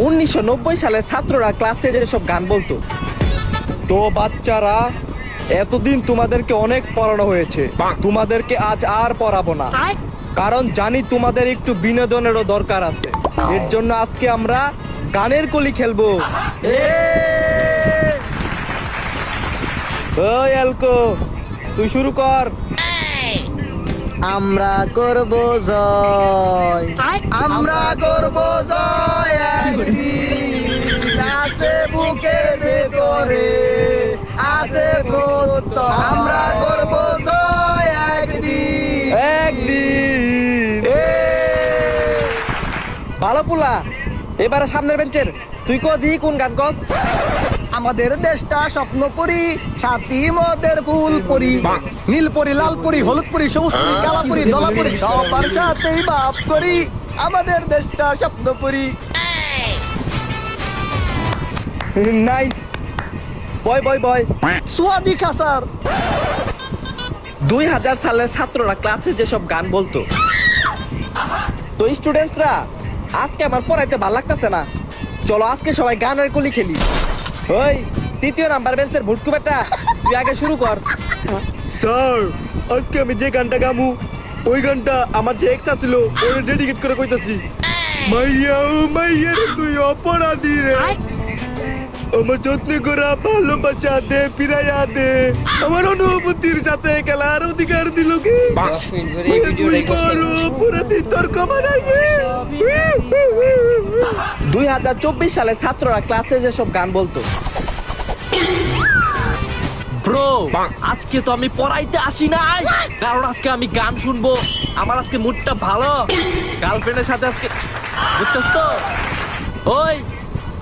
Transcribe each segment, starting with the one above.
1990 সালে ছাত্ররা ক্লাসে যেসব গান বলতো। তো বাচ্চারা, এতদিন তোমাদেরকে অনেক পড়ানো হয়েছে, তোমাদেরকে আজ আর পড়াবো না, কারণ জানি তোমাদের একটু বিনোদনেরও দরকার আছে। এর জন্য আজকে আমরা গানের কলি খেলবো। ওই এলকো, তুই শুরু কর। আমরা করব জয়, আমরা করব জয়, একদিন আছে বুকের ভেতরে আছে প্রত্যয়, আমরা করব জয় একদিন, একদিন। ভালো পোলা, এবারে সামনের বেঞ্চের তুই দি কোন গান কস? আমাদের দেশটা স্বপ্ন পরি, সাথী মদের ফুল পরি, নীল পরি, লাল পরি, হলুদ পরি, সবুজ পরি, কালা পরি, ধলা পরি, সবার সাথেই বাপ করি, আমাদের দেশটা স্বপ্ন পরি। নাইস, বয় বয় বয়। সুয়াদি খাসার। 2000 সালের ছাত্ররা ক্লাসে যেসব গান বলতো। তো স্টুডেন্টসরা, আজকে আমার পড়াইতে ভালো লাগতেছে না, চলো আজকে সবাই গানের কলি খেলি। ওই তৃতীয় নাম্বার বেঞ্চের ভুটকু বেটা, তুই আগে শুরু কর। স্যার, আজকে আমি যে গানটা গামু, ওই গানটা আমার যে এক্স ছিল ওরে ডেডিকেট করে কইতাছি। মাইয়া ও মাইয়া রে, তুই অপরাধী রে, আমার যত্ন করা ভালোবাসা দে, ফিরাইয়া দে, আমার অনুভূতির সাথে খেলার অধিকার দিল কে? 2024 সালে ছাত্ররা ক্লাসে যেসব গান বলতো। ব্রো, আজকে তো আমি পড়াইতে আসি নাই, কারণ আজকে আমি গান শুনবো। আমার আজকে মুডটা ভালো, গার্লফ্রেন্ডের সাথে আজকে, বুঝছস তো? ওই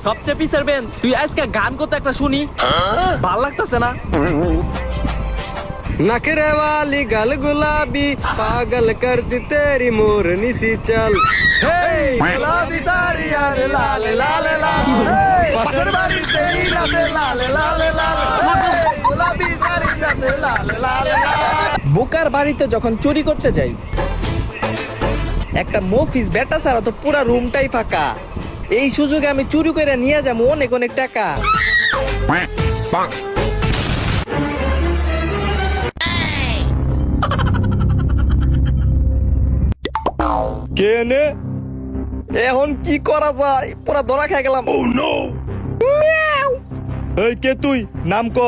সবচেয়ে পিছের বেঞ্চ, তুই আজকে গান করতে একটা শুনি, ভাল লাগতেছে না? नखरे वाली गल गुलाबी पागल कर दी तेरी मोरनी सी चल। गुलाबी साड़ी यार लाल लाल लाल, बसर बारी तेरी नाचे लाल लाल लाल, गुलाबी साड़ी नाचे लाल लाल लाल। বুকার বাড়িতে যখন চুরি করতে যাই, একটা মফিস বেটা ছাড়া তো পুরা রুমটাই ফাঁকা। এই সুযোগে আমি চুরি করে নিয়ে যাবো অনেক অনেক টাকা। কেনে এখন কি করা যায়, পুরা ধরা খেয়ে গেলাম। এই কে তুই, নাম ক।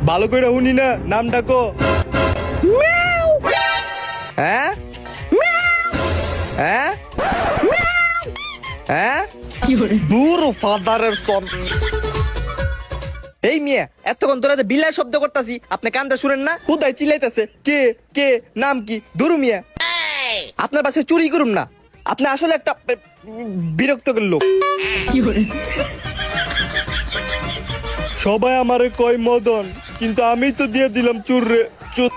ভালো করে শুনি না, নামটা ক। হ্যাঁ হ্যাঁ হ্যাঁ, দূর ফাদারের সন। এই মিয়া, এতক্ষণ ধরে বিলাই শব্দ করতেছি, আপনি কানটা শুনেন না? হুদাই চিল্লাইতেছে কে কে, নাম কি? দুরু মিয়া, আপনার পাশে চুরি করুম না, আপনি আসলে একটা বিরক্তকর লোক। সবাই আমারে কয় মদন, কিন্তু আমি তো দিয়ে দিলাম চুর রে চুর।